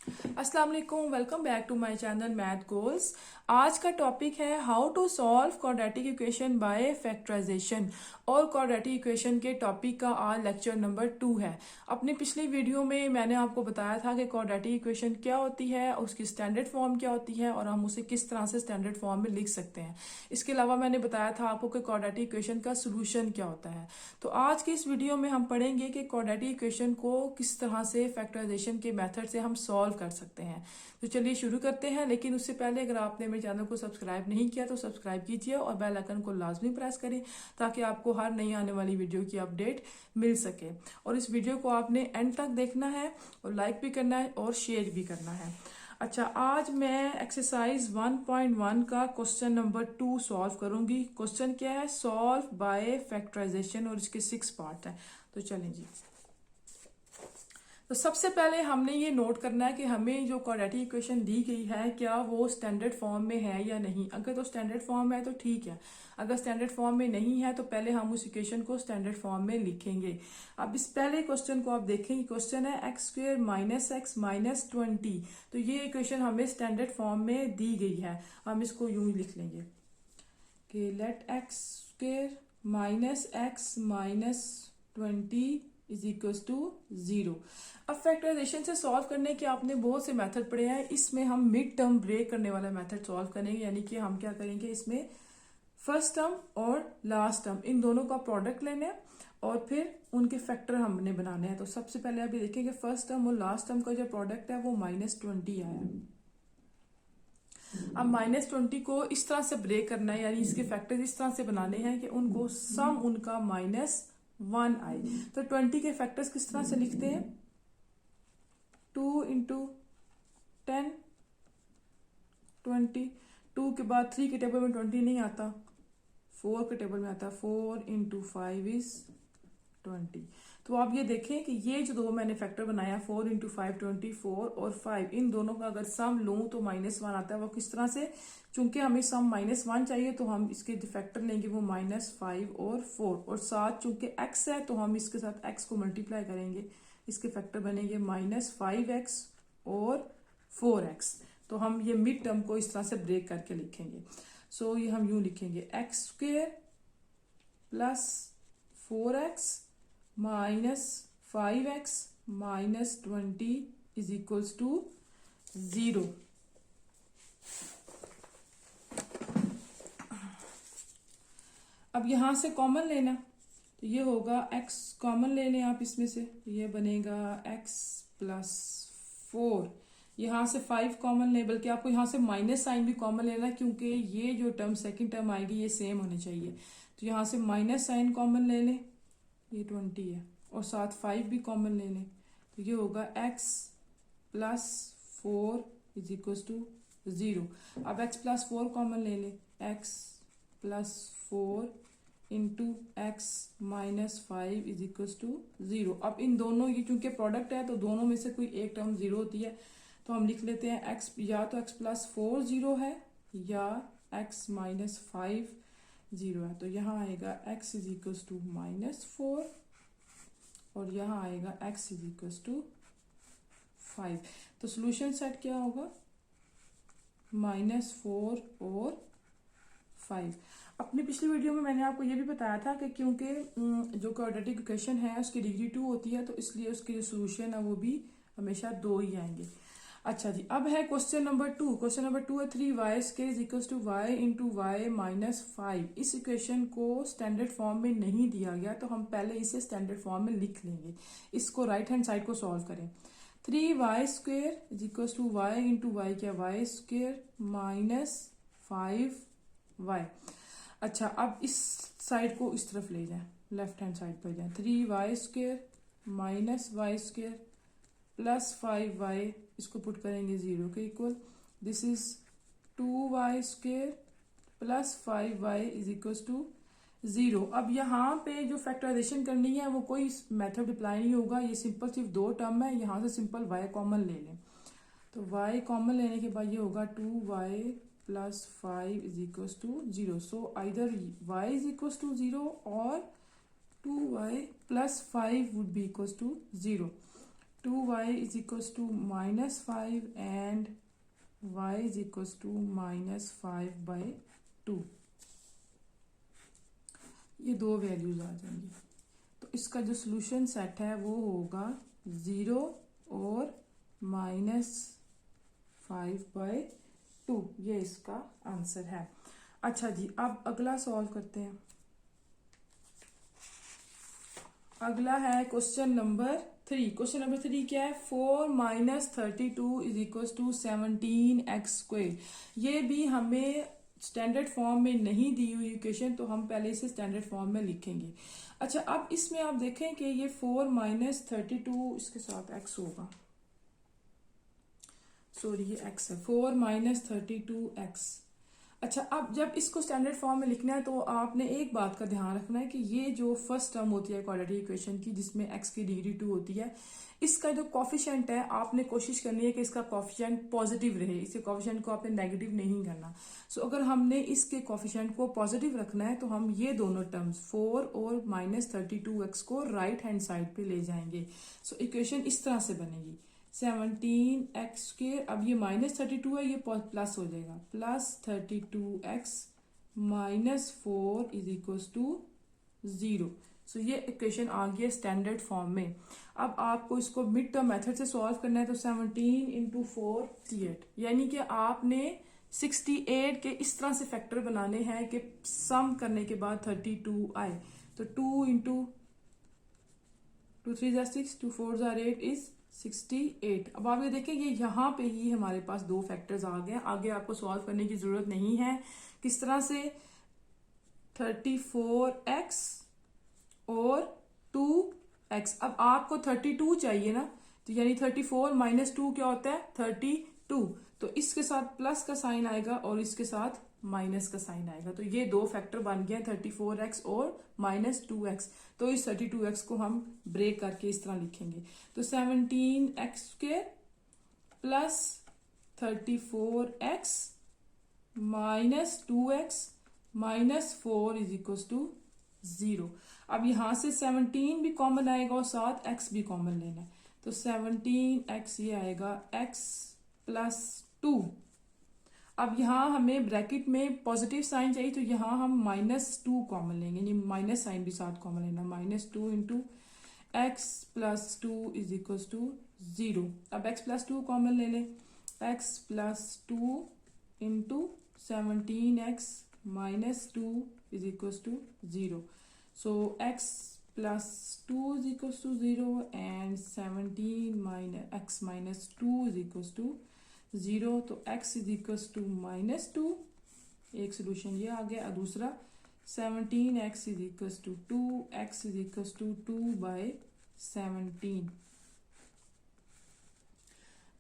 अस्सलाम वालेकुम, welcome back to my channel Math Goals. आज का टॉपिक है how to solve quadratic equation by factorisation. और क्वाड्रेटिक इक्वेशन के टॉपिक का आज लेक्चर नंबर 2 है। अपनी पिछली वीडियो में मैंने आपको बताया था कि क्वाड्रेटिक इक्वेशन क्या होती है, उसकी स्टैंडर्ड फॉर्म क्या होती है और हम उसे किस तरह से स्टैंडर्ड फॉर्म में लिख सकते हैं। इसके अलावा मैंने बताया था आपको कि क्वाड्रेटिक इक्वेशन का सोल्यूशन क्या होता है। तो आज की इस वीडियो में हम पढ़ेंगे कि क्वाड्रेटिक इक्वेशन को किस तरह से फैक्टराइजेशन के मेथड से हम सॉल्व कर सकते हैं। तो चलिए शुरू करते हैं, लेकिन उससे पहले अगर आपने मेरे चैनल को सब्सक्राइब नहीं किया तो सब्सक्राइब कीजिए और बेल आइकन को लाजमी प्रेस करें ताकि आपको हर नई आने वाली वीडियो की अपडेट मिल सके। और इस वीडियो को आपने एंड तक देखना है और लाइक भी करना है और शेयर भी करना है। अच्छा, आज मैं एक्सरसाइज 1.1 का क्वेश्चन नंबर 2 सॉल्व करूंगी। क्वेश्चन क्या है? सॉल्व बाय फैक्टराइजेशन और इसके 6 पार्ट हैं। तो चलें जी। तो सबसे पहले हमने ये नोट करना है कि हमें जो क्वाड्रेटिक इक्वेशन दी गई है क्या वो स्टैंडर्ड फॉर्म में है या नहीं। अगर तो स्टैंडर्ड फॉर्म है तो ठीक है, अगर स्टैंडर्ड फॉर्म में नहीं है तो पहले हम उस इक्वेशन को स्टैंडर्ड फॉर्म में लिखेंगे। अब इस पहले क्वेश्चन को आप देखेंगे, क्वेश्चन है x square minus x minus 20। तो ये इक्वेशन हमें स्टैंडर्ड फॉर्म में दी गई है। हम इसको यूं ही लिख लेंगे कि let x square minus x minus 20 is equal to 0। अब फैक्टराइजेशन से सॉल्व करने के आपने बहुत से मेथड पढ़े हैं। इसमें हम मिड टर्म ब्रेक करने वाला मेथड सॉल्व करेंगे, यानी कि हम क्या करेंगे, इसमें फर्स्ट टर्म और लास्ट टर्म इन दोनों का प्रोडक्ट लेना है और फिर उनके फैक्टर हमने बनाने हैं। तो सबसे पहले आप ये देखेंगे फर्स्ट टर्म और लास्ट टर्म का जो प्रोडक्ट है वो -20 आया है। अब -20 को इस तरह से ब्रेक करना है, यानी इसके फैक्टर इस तरह से बनाने हैं कि उनको सम उनका -1 आए। तो 20 के फैक्टर्स किस तरह से लिखते हैं? 2 इंटू 10 20। 2 के बाद 3 के टेबल में 20 नहीं आता, 4 के टेबल में आता। 4 इंटू 5 इज 20। तो आप ये देखें कि ये जो दो मैंने फैक्टर बनाया 4 इंटू 5 24 और 5, इन दोनों का अगर सम लूं तो -1 आता है। वो किस तरह से? चूंकि हमें सम -1 चाहिए तो हम इसके जो फैक्टर लेंगे वो -5 और 4, और साथ चूंकि x है तो हम इसके साथ x को मल्टीप्लाई करेंगे। इसके फैक्टर बनेंगे -5x और 4x। तो हम ये मिड टर्म को इस तरह से ब्रेक करके लिखेंगे। सो ये हम यूं लिखेंगे x square plus 4x minus 5x minus 20 is equals to 0। अब यहां से कॉमन लेना, तो ये होगा x कॉमन ले लें आप इसमें से, तो ये बनेगा x प्लस 4। यहां से 5 कॉमन ले, बल्कि आपको यहां से माइनस साइन भी कॉमन लेना क्योंकि ये जो टर्म सेकंड टर्म आएगी ये सेम होनी चाहिए। तो यहां से माइनस साइन कॉमन ले लें, ये 20 है, और साथ 5 भी कॉमन ले लें, तो ये होगा x plus 4 is equal to 0। अब x प्लस 4 कॉमन ले लें, x plus 4 into x minus 5 is equal to 0। अब इन दोनों, ये चूंकि प्रोडक्ट है तो दोनों में से कोई एक टर्म 0 होती है, तो हम लिख लेते हैं x या तो x प्लस 4 0 है या x माइनस 5 0 है। तो यहाँ आएगा x इज इक्वल टू -4 और यहाँ आएगा x इज इक्वल टू 5। तो सोल्यूशन सेट क्या होगा? -4 और 5। अपनी पिछली वीडियो में मैंने आपको ये भी बताया था कि क्योंकि जो क्वाड्रेटिक इक्वेशन है उसकी डिग्री 2 होती है, तो इसलिए उसके जो सोल्यूशन है वो भी हमेशा 2 ही आएंगे। अच्छा जी, अब है क्वेश्चन नंबर 2। क्वेश्चन नंबर 2 है 3y square is equal to y into y minus 5। इस इक्वेशन को स्टैंडर्ड फॉर्म में नहीं दिया गया, तो हम पहले इसे स्टैंडर्ड फॉर्म में लिख लेंगे। इसको राइट हैंड साइड को सॉल्व करें। 3y square is equal to y into y, क्या वाई स्क्वायर माइनस 5y। अच्छा, अब इस साइड को इस तरफ ले जाएं, लेफ्ट हैंड साइड पर जाएं। 3y square minus y square plus 5y, इसको पुट करेंगे 0 के इक्वल। This is 2y square plus 5y is equal to 0। अब यहाँ पे जो फैक्टराइजेशन करनी है वो कोई मेथड अप्लाई नहीं होगा, ये सिंपल सिर्फ 2 टर्म है। यहाँ से सिंपल y कॉमन ले लें, तो y कॉमन लेने के बाद ये होगा 2y plus 5 is equal to 0। So either y is equal to 0 और 2y plus 5 would be equal to 0। 2y is equals to -5 and y is equals to -5/2। ये दो वैल्यूज आ जाएंगी। तो इसका जो सोल्यूशन सेट है वो होगा 0 और -5/2। ये इसका आंसर है। अच्छा जी, अब अगला सॉल्व करते हैं। अगला है क्वेश्चन नंबर 3। क्वेश्चन नंबर 3 क्या है? 4 - 32 इज इक्वल टू 17x²। ये भी हमें स्टैंडर्ड फॉर्म में नहीं दी हुई इक्वेशन, तो हम पहले इसे स्टैंडर्ड फॉर्म में लिखेंगे। अच्छा, अब इसमें आप देखें कि ये 4 - 32 इसके साथ x होगा। सॉरी, ये x है। 4 - 32x। अच्छा, अब जब इसको स्टैंडर्ड फॉर्म में लिखना है तो आपने एक बात का ध्यान रखना है कि ये जो फर्स्ट टर्म होती है क्वाड्रेटिक इक्वेशन की, जिसमें x की डिग्री 2 होती है, इसका जो कॉफिशिएंट है आपने कोशिश करनी है कि इसका कॉफिशिएंट पॉजिटिव रहे। इसके कॉफिशिएंट को आपने नेगेटिव नहीं करना। सो अगर हमने इसके कॉफिशिएंट को पॉजिटिव रखना है तो हम ये दोनों टर्म्स 4 और -32x को राइट हैंड साइड पे ले जाएंगे। सो इक्वेशन इस तरह से बनेगी 17x²। अब ये -32 है, ये प्लस हो जाएगा, +32x -4 is equal to 0। So ये इक्वेशन आ गई है स्टैंडर्ड फॉर्म में। अब आपको इसको मिड टर्म मेथड से सॉल्व करना है। तो 17 × 4 68, यानी कि आपने 68 के इस तरह से फैक्टर बनाने हैं कि सम करने के बाद 32 आए। तो 2 × 2 3 6, 2 4 8 इज 68। अब आप ये देखें, ये यहाँ पे ही हमारे पास दो फैक्टर्स आ गए। आगे आपको सॉल्व करने की जरूरत नहीं है। किस तरह से? 34x और 2x। अब आपको 32 चाहिए ना, तो यानी 34 - 2 क्या होता है? 32। तो इसके साथ प्लस का साइन आएगा और इसके साथ माइनस का साइन आएगा। तो ये दो फैक्टर बन गए 34x और -2x। तो इस 32x को हम ब्रेक करके इस तरह लिखेंगे। तो 17x² plus 34x -2x -4 is equal to 0। अब यहां से 17 भी कॉमन आएगा और साथ x भी कॉमन लेना है। तो 17x ये आएगा x + 2। अब यहाँ हमें ब्रैकेट में पॉजिटिव साइन चाहिए, तो यहाँ हम -2 कॉमन लेंगे, यानी माइनस साइन भी साथ कॉमन लेना। -2 × x + 2 इज इक्वल टू 0। अब x + 2 कॉमन ले लें। x + 2 × 17x -2 is equal to 0। So x + 2 is equal to 0 and 17 x - 2 is equal to 0। तो x इज इक्वल टू -2। एक सोल्यूशन ये आ गया। दूसरा 17x is equal to 2, x is equal to 2/17।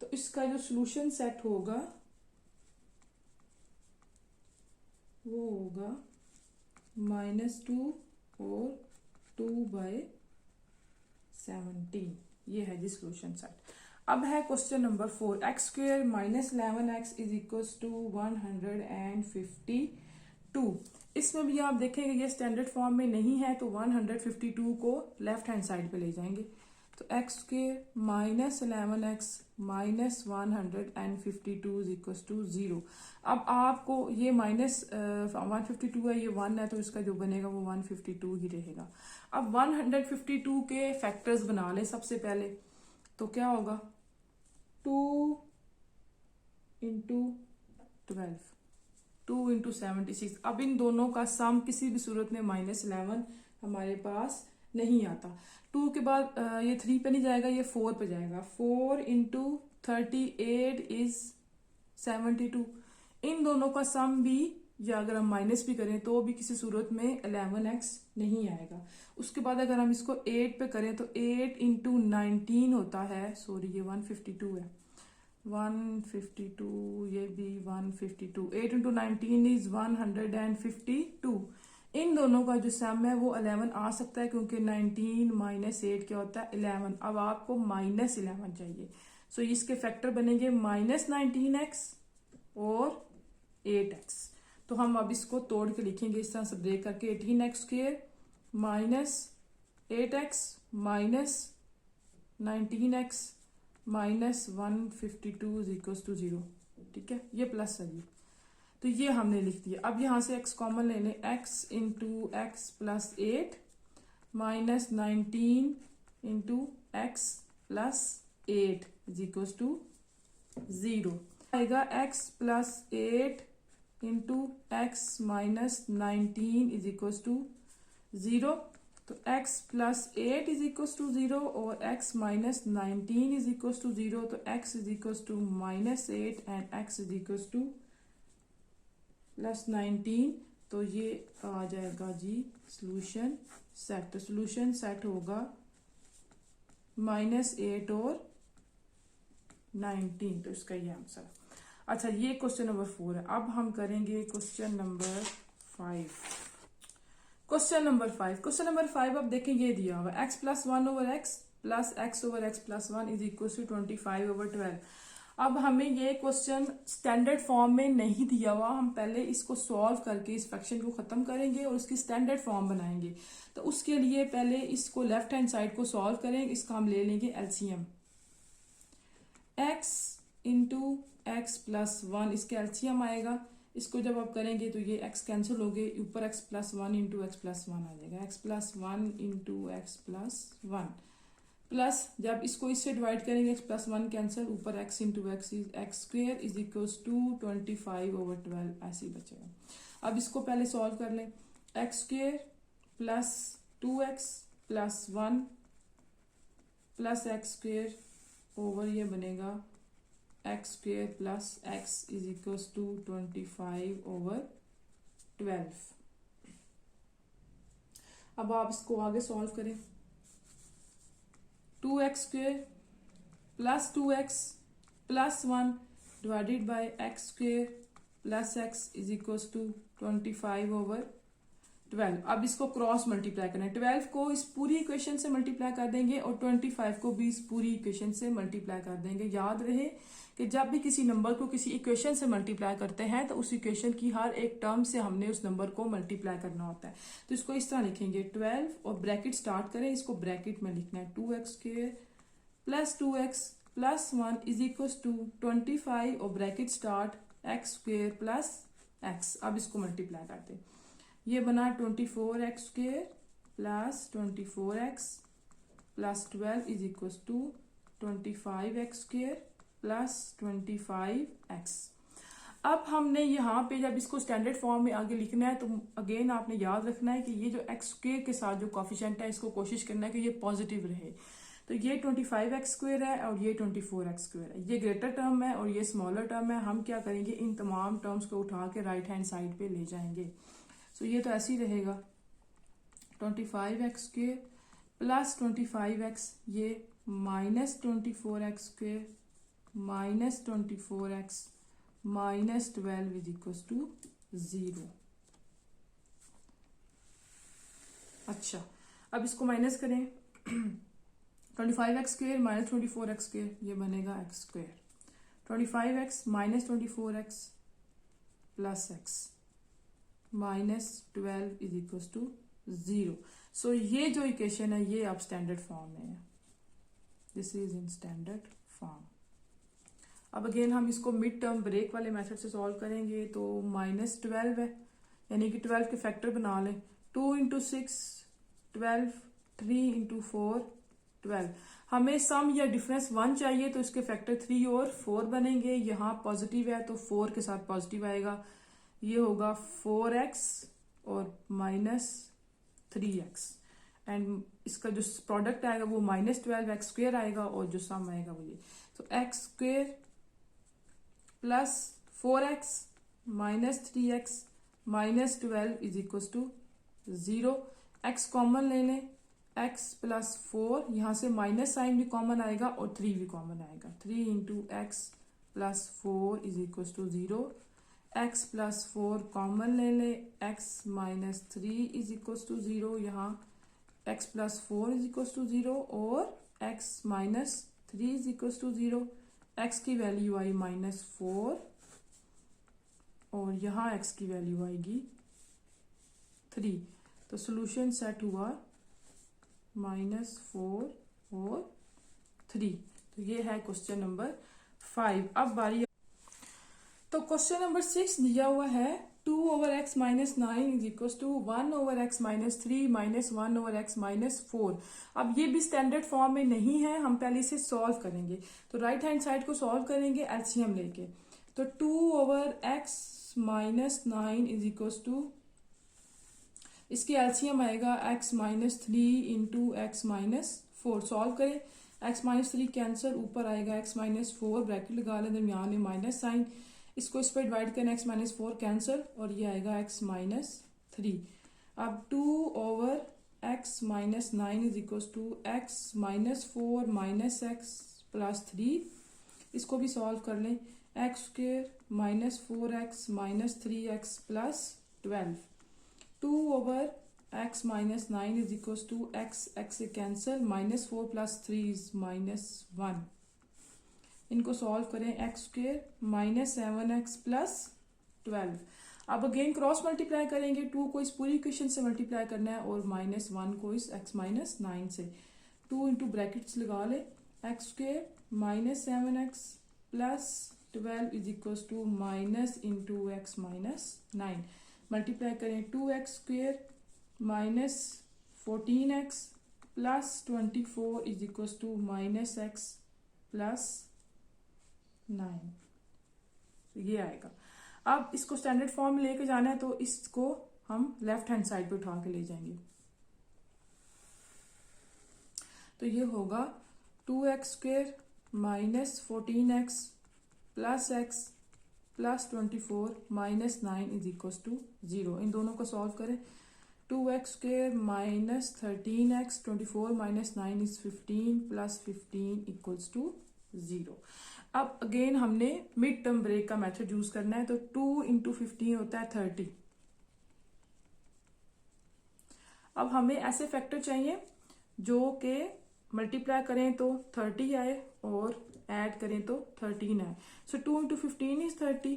तो इसका जो सोल्यूशन सेट होगा वो होगा -2 और 2/17। ये है जी सोल्यूशन सेट। अब है question number 4। x² - 11x is equal to 152। इसमें भी आप देखेंगे ये स्टैंडर्ड फॉर्म में नहीं है, तो 152 को लेफ्ट हैंड साइड पे ले जाएंगे। तो x² - 11x -152 is equal to 0। अब आपको ये -152 है, ये 1 है, तो इसका जो बनेगा वो 152 ही रहेगा। अब 152 के फैक्टर्स बना ले सबसे पहले। तो क्या होगा? 2 × 12, 2 × 76। अब इन दोनों का सम किसी भी सूरत में -11 हमारे पास नहीं आता। 2 के बाद ये 3 पे नहीं जाएगा, ये 4 पे जाएगा। 4 × 38 इज 72। इन दोनों का सम भी, या अगर हम माइनस भी करें तो भी किसी सूरत में 11x नहीं आएगा। उसके बाद अगर हम इसको 8 पे करें तो 8 × 19 होता है। सॉरी, ये 152 है। 152, ये भी 152। 8 × 19 इज 152। इन दोनों का जो सम है वो 11 आ सकता है, क्योंकि 19 - 8 क्या होता है? 11। अब आपको -11 चाहिए। सो इसके फैक्टर बनेंगे -19x और 8x। तो हम अब इसको तोड़ के लिखेंगे इस तरह से ब्रेक करके। 18x² - 8x 19x minus 152 is equal to 0। ठीक है, ये प्लस है जी, तो ये हमने लिख दिया। अब यहाँ से x कॉमन ले लें, x into x plus 8 minus 19 into x plus 8 is equal to 0 आएगा। x plus 8 into x minus 19 is equal to 0। तो x plus 8 is equal to 0 और x minus 19 is equal to 0। तो x is equal to minus 8 and x is equal to plus 19। तो ये आ जाएगा जी solution set. तो solution set होगा -8 और 19। तो इसका ये आंसर। अच्छा, ये क्वेश्चन नंबर 4 है। अब हम करेंगे क्वेश्चन नंबर 5। क्वेश्चन नंबर 5 अब देखें, ये दिया हुआ x plus 1 over x plus x over x plus 1 is equal to 25 over 12। अब हमें ये क्वेश्चन स्टैंडर्ड फॉर्म में नहीं दिया हुआ, हम पहले इसको सॉल्व करके इस फ्रैक्शन को खत्म करेंगे और इसकी स्टैंडर्ड फॉर्म बनाएंगे। तो उसके लिए पहले इसको लेफ्ट हैंड साइड को सॉल्व करें। इसका हम ले लेंगे LCM, x into x plus 1 इसके एलसीएम आएगा। इसको जब आप करेंगे तो ये x कैंसिल हो गए, ऊपर x plus 1 into x plus 1 आ जाएगा। x plus 1 into x plus 1 plus जब इसको इससे डिवाइड करेंगे x प्लस 1 कैंसिल, ऊपर x into x is x square is equal to 25 over 12 ऐसे ही बचेगा। अब इसको पहले सॉल्व कर लें। X square plus 2x plus 1 plus x square over ये बनेगा x square plus x is equal to 25 over 12। अब आप इसको आगे सॉल्व करें। 2x square plus 2x plus 1 divided by x square plus x is equal to 25 over 12। अब इसको cross multiply करना है। 12 को इस पूरी इक्वेशन से मल्टीप्लाई कर देंगे और 25 को भी इस पूरी इक्वेशन से मल्टीप्लाई कर देंगे। याद रहे कि जब भी किसी नंबर को किसी इक्वेशन से मल्टीप्लाई करते हैं तो उस इक्वेशन की हर एक टर्म से हमने उस नंबर को मल्टीप्लाई करना होता है। तो इसको इस तरह लिखेंगे 12 और ब्रैकेट स्टार्ट करें, इसको ब्रैकेट में लिखना है 2x square plus 2x plus 1 is equal to 25 और bracket start x square plus x. अब इसको मल्टीप्लाई करते हैं, ये बना 24x square plus 24x plus 12 is equal to 25x square plus 25x। अब हमने यहाँ पे जब इसको स्टैंडर्ड फॉर्म में आगे लिखना है तो अगेन आपने याद रखना है कि ये जो x स्क्वेयर के साथ जो कोफिशिएंट है इसको कोशिश करना है कि ये पॉजिटिव रहे। तो ये 25x स्क्वेयर है और ये 24x स्क्वेयर है, ये ग्रेटर टर्म है और ये स्मॉलर टर्म है। हम क्या करेंगे, इन तमाम टर्म्स को उठा के राइट हैंड साइड पे ले जाएंगे। तो ये तो ऐसे ही रहेगा 25x स्क्वेयर प्लस 25x, ये minus 24x square minus 24x minus 12 is equal to 0। अच्छा, अब इसको माइनस करें 25x square minus 24x square, ये बनेगा x square. 25x minus 24x plus x minus 12 is equal to 0। So ये जो equation है ये आप स्टैंडर्ड फॉर्म में है, this is in standard form. अब अगेन हम इसको मिड टर्म ब्रेक वाले मेथड से सॉल्व करेंगे। तो -12 है, यानी कि 12 के फैक्टर बना लें। 2 इंटू 6 12, 3 इंटू 4 12। हमें सम या डिफरेंस 1 चाहिए तो इसके फैक्टर 3 और 4 बनेंगे। यहाँ पॉजिटिव है तो 4 के साथ पॉजिटिव आएगा, ये होगा 4x और माइनस 3x एंड इसका जो प्रोडक्ट आएगा वो -12x स्क्वेयर आएगा और जो सम आएगा वो ये। तो x square plus 4x minus 3x minus 12 is equal to 0। x common ले लें, x प्लस 4, यहाँ से माइनस साइन भी कॉमन आएगा और 3 भी कॉमन आएगा। 3 into x plus 4 is equal to 0। x plus 4 common ले लें, x minus 3 is equal to 0। यहाँ x plus 4 is equal to 0 और x minus 3 is equal to 0। x की वैल्यू आई -4 और यहाँ x की वैल्यू आएगी 3। तो सोल्यूशन सेट हुआ -4 और 3। तो ये है क्वेश्चन नंबर 5। अब बारी, तो क्वेश्चन नंबर 6 दिया हुआ है 2/x minus 9 is equal to 1/x minus 3 minus 1/x minus 4। अब ये भी स्टैंडर्ड फॉर्म में नहीं है, हम पहले इसे सॉल्व करेंगे। तो राइट हैंड साइड को सॉल्व करेंगे एलसीएम लेके। तो 2/x minus 9 is equal to, इसकी एलसीएम आएगा x minus 3 into x minus 4। Solve करें, x माइनस 3 कैंसिल, ऊपर आएगा x माइनस 4, ब्रैकेट लगा लें, दरमियान में माइनस साइन, इसको इस पर डिवाइड करें, x माइनस 4 कैंसिल, और ये आएगा x माइनस 3। अब 2/x minus 9 is equal to x minus 4 minus x plus 3। इसको भी सॉल्व कर लें, x square minus 4x minus 3x plus 12। 2/x minus 9 is equal to x से cancel, minus 4 plus 3 is minus 1। इनको solve करें, x square minus 7x plus 12। अब again cross multiply करेंगे, 2 को इस पूरी इक्वेशन से मल्टीप्लाई करना है और माइनस 1 को इस x माइनस 9 से। 2 इंटू ब्रैकेट्स लगा ले, x square minus 7x plus 12 is equal to minus into x minus 9। Multiply करें, 2x square minus 14x plus 24 is equal to minus x plus 9। ये आएगा। अब इसको स्टैंडर्ड फॉर्म में लेके जाना है, तो इसको हम लेफ्ट हैंड साइड पे उठा के ले जाएंगे। तो ये होगा 2x square minus 14x plus x plus 24 minus 9 is equal to 0। इन दोनों को सॉल्व करें, 2x square minus 13x 24 minus 9 is 15 plus 15 equals to 0। अब अगेन हमने मिड टर्म ब्रेक का मेथड यूज करना है। तो 2 इंटू 15 होता है 30। अब हमें ऐसे फैक्टर चाहिए जो कि मल्टीप्लाई करें तो 30 आए और ऐड करें तो 13 आए। सो 2 into 15 is 30,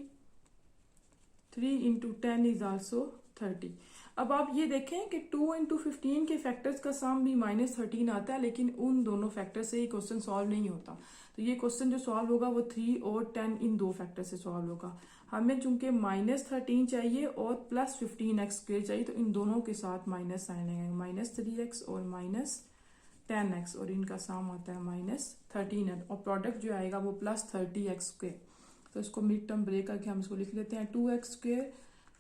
3 into 10 is also 30। अब आप ये देखें कि 2 इंटू 15 के फैक्टर्स का सम भी माइनस 13 आता है, लेकिन उन दोनों फैक्टर से ये क्वेश्चन सॉल्व नहीं होता। तो ये क्वेश्चन जो सॉल्व होगा वो 3 और 10 इन दो फैक्टर से सॉल्व होगा। हमें चूंकि माइनस 13 चाहिए और प्लस 15x स्क्वेयर चाहिए, तो इन दोनों के साथ माइनस साइन लगाएंगे, माइनस 3x और माइनस 10x, और इनका सम आता है माइनस 13 और प्रोडक्ट जो आएगा वो प्लस 30x स्क्वेयर। तो इसको मिड टर्म ब्रेक करके हम इसको लिख लेते हैं, 2x square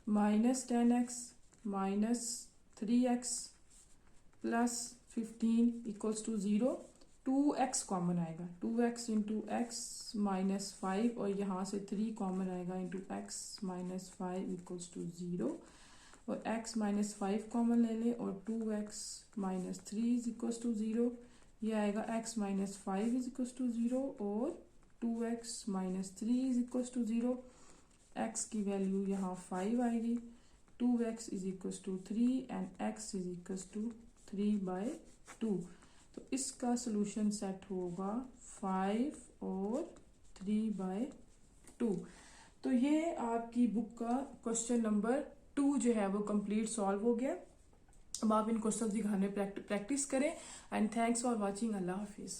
minus 10x minus 3x plus 15 equals to 0। 2x common आएगा, 2x इंटू एक्स माइनस 5, और यहाँ से 3 कॉमन आएगा into x minus 5 equals to 0, और x माइनस 5 कॉमन ले लें, और 2x minus 3 is equals to 0। ये आएगा x minus 5 is equals to 0 और 2x minus 3 is equals to 0। x की वैल्यू यहाँ 5 आएगी, 2x is equals to 3 and x is equals to 3/2। तो इसका सोल्यूशन सेट होगा 5 और 3/2। तो ये आपकी बुक का क्वेश्चन नंबर 2 जो है वो कंप्लीट सॉल्व हो गया। अब आप इन क्वेश्चन की घर में प्रैक्टिस करें। And thanks for watching. Allah Hafiz.